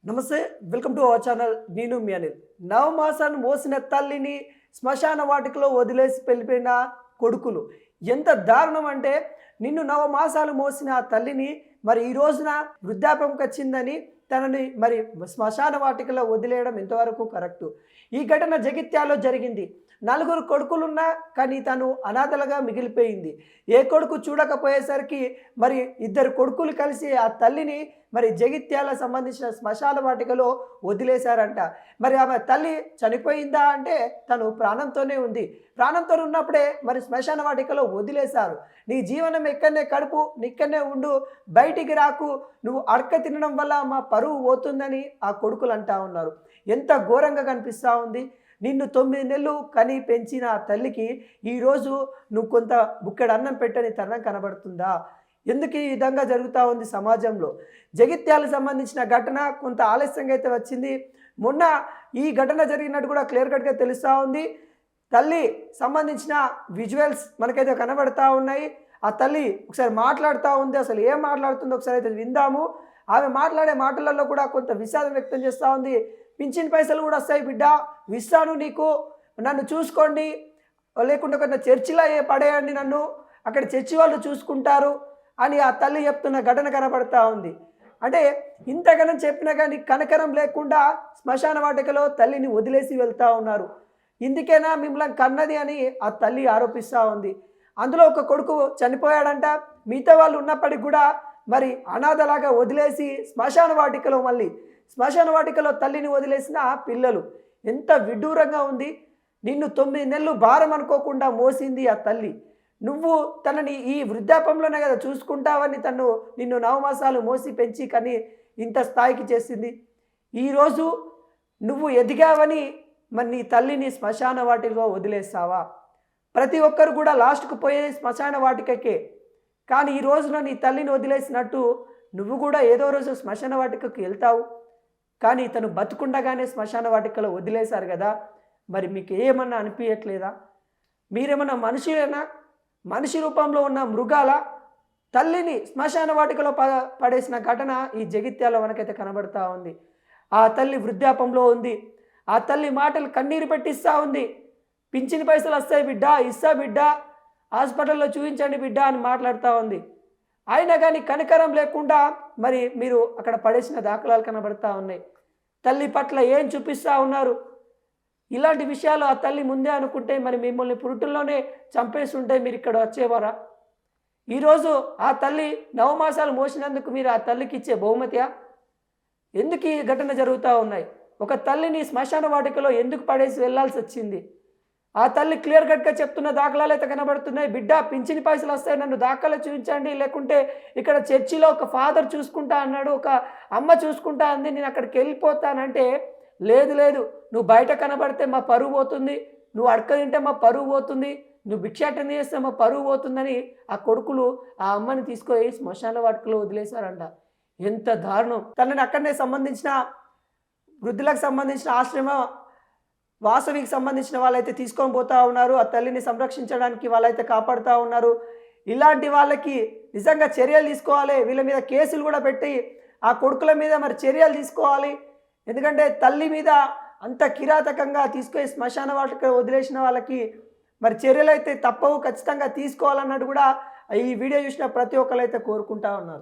నమస్తే welcome to our channel. నేను మీ అనిల్. నవమాసాన్ని మోసిన తల్లిని శ్మశాన వాటికలో వదిలేసి వెళ్ళిపోయిన కొడుకులు ఎంత దారుణం అంటే, నిన్ను నవమాసాలు మోసిన ఆ తల్లిని మరి ఈ రోజున వృద్ధాప్యంకి వచ్చిందని తనని మరి శ్మశాన వాటికలో వదిలేయడం ఎంతవరకు కరెక్టు? ఈ ఘటన జగిత్యాలలో జరిగింది. నలుగురు కొడుకులున్నా కానీ తను అనాథలుగా మిగిలిపోయింది. ఏ కొడుకు చూడకపోయేసరికి మరి ఇద్దరు కొడుకులు కలిసి ఆ తల్లిని మరి జగిత్యాల సంబంధించిన శ్మశాన వాటికలో వదిలేశారంట. మరి ఆమె తల్లి చనిపోయిందా అంటే తను ప్రాణంతోనే ఉంది. ప్రాణంతో ఉన్నప్పుడే మరి శ్మశాన వాటికలో వదిలేశారు. నీ జీవనం ఎక్కడనే గడుపు, ఇక్కడనే ఉండు, బయటికి రాకు, నువ్వు అడక తినడం వల్ల మా పరువు పోతుందని ఆ కొడుకులు అంటా ఉన్నారు. ఎంత ఘోరంగా కనిపిస్తూ ఉంది. నిన్ను 9 నెలలు కని పెంచిన ఆ తల్లికి ఈరోజు నువ్వు కొంత బుక్కెడు అన్నం పెట్టని తరుణం కనబడుతుందా? ఎందుకు ఈ విధంగా జరుగుతూ ఉంది సమాజంలో? జగిత్యాలకు సంబంధించిన ఘటన కొంత ఆలస్యంగా అయితే వచ్చింది. మొన్న ఈ ఘటన జరిగినట్టు కూడా క్లియర్ కట్గా తెలుస్తూ ఉంది. తల్లి సంబంధించిన విజువల్స్ మనకైతే కనబడతా ఉన్నాయి. ఆ తల్లి ఒకసారి మాట్లాడుతూ ఉంది. అసలు ఏం మాట్లాడుతుందో ఒకసారి అయితే విందాము. ఆమె మాట్లాడే మాటలలో కూడా కొంత విషాదం వ్యక్తం చేస్తూ ఉంది. పింఛన్ పైసలు కూడా వస్తాయి బిడ్డ, ఇస్తాను నీకు, నన్ను చూసుకోండి, లేకుంటే కొంత చర్చిలో పడేయండి, నన్ను అక్కడ చర్చి వాళ్ళు చూసుకుంటారు అని ఆ తల్లి చెప్తున్న ఘటన కనబడతా ఉంది. అంటే ఇంతగానం చెప్పినా కానీ కనకరం లేకుండా శ్మశాన వాటికలో తల్లిని వదిలేసి వెళ్తూ ఉన్నారు. ఇందుకేనా మిమ్మల్ని కన్నది అని ఆ తల్లి ఆరోపిస్తూ ఉంది. అందులో ఒక కొడుకు చనిపోయాడంట. మిగతా వాళ్ళు ఉన్నప్పటికి కూడా మరి అనాథలాగా వదిలేసి శ్మశాన వాటికలో తల్లిని వదిలేసిన పిల్లలు ఎంత విడ్డూరంగా ఉంది. నిన్ను 9 నెలలు భారం అనుకోకుండా మోసింది ఆ తల్లి. నువ్వు తనని ఈ వృద్ధాపంలోనే కదా చూసుకుంటావని నిన్ను 9 మాసాలు మోసి పెంచి కానీ ఇంత స్థాయికి చేసింది. ఈరోజు నువ్వు ఎదిగావని మరి నీ తల్లిని శ్మశాన వాటికలో వదిలేస్తావా? ప్రతి ఒక్కరు కూడా లాస్ట్కు పోయేది శ్మశాన వాటికకే. కానీ ఈ రోజున నీ తల్లిని వదిలేసినట్టు నువ్వు కూడా ఏదో రోజు శ్మశాన వాటికకు వెళ్తావు. కానీ తను బతుకుండగానే శ్మశాన వాటికలో వదిలేశారు కదా, మరి మీకు ఏమన్నా అనిపించట్లేదా? మీరేమన్నా మనుషులేనా? మనిషి రూపంలో ఉన్న మృగాల? తల్లిని శ్మశాన వాటికలో పడేసిన ఘటన ఈ జగిత్యాల మనకైతే కనబడతా ఉంది. ఆ తల్లి వృద్ధాపంలో ఉంది. ఆ తల్లి మాటలు కన్నీరు పెట్టిస్తూ ఉంది. పింఛన్ పైసలు వస్తాయి బిడ్డ, ఇస్తా బిడ్డ, హాస్పిటల్లో చూపించండి బిడ్డ అని మాట్లాడుతూ ఉంది. అయినా కానీ కనికరం లేకుండా మరి మీరు అక్కడ పడేసిన దాఖలాలు కనబడతా ఉన్నాయి. తల్లి పట్ల ఏం చూపిస్తూ ఉన్నారు? ఇలాంటి విషయాలు ఆ తల్లి ముందే అనుకుంటే మరి మిమ్మల్ని పురుటుల్లోనే చంపేస్తుంటే మీరు ఇక్కడ వచ్చేవారా? ఈరోజు ఆ తల్లి 9 మాసాలు మోసినందుకు మీరు ఆ తల్లికి ఇచ్చే బహుమతియా? ఎందుకు ఈ ఘటన జరుగుతూ ఉన్నాయి? ఒక తల్లిని శ్మశాన వాటికలో ఎందుకు పడేసి వెళ్ళాల్సి వచ్చింది? ఆ తల్లి క్లియర్ కట్గా చెప్తున్న దాఖలాలు అయితే కనబడుతున్నాయి. బిడ్డ పింఛని పైసలు వస్తాయి, నన్ను దాఖలా చూపించండి, లేకుంటే ఇక్కడ చర్చిలో ఒక ఫాదర్ చూసుకుంటా అన్నాడు, ఒక అమ్మ చూసుకుంటా అంది, నేను అక్కడికి వెళ్ళిపోతానంటే లేదు, నువ్వు బయట కనబడితే మా పరువు పోతుంది, నువ్వు అడక తింటే మా పరువు పోతుంది, నువ్వు భిక్షాటన చేస్తే మా పరువు పోతుందని ఆ కొడుకులు ఆ అమ్మని తీసుకొని శ్మశాన వాటికలో వదిలేశారంట. ఎంత దారుణం! తనని అక్కడనే సంబంధించిన వృద్ధులకు సంబంధించిన ఆశ్రమ వాసవికి సంబంధించిన వాళ్ళైతే తీసుకొని పోతూ ఉన్నారు. ఆ తల్లిని సంరక్షించడానికి వాళ్ళైతే కాపాడుతూ ఉన్నారు. ఇలాంటి వాళ్ళకి నిజంగా చర్యలు తీసుకోవాలి. వీళ్ళ మీద కేసులు కూడా పెట్టి ఆ కొడుకుల మీద మరి చర్యలు తీసుకోవాలి. ఎందుకంటే తల్లి మీద అంత కిరాతకంగా తీసుకొని శ్మశాన వాటికి వదిలేసిన వాళ్ళకి మరి చర్యలు అయితే తప్పవు, ఖచ్చితంగా తీసుకోవాలన్నట్టు కూడా ఈ వీడియో చూసిన ప్రతి ఒక్కరు అయితే కోరుకుంటా ఉన్నారు.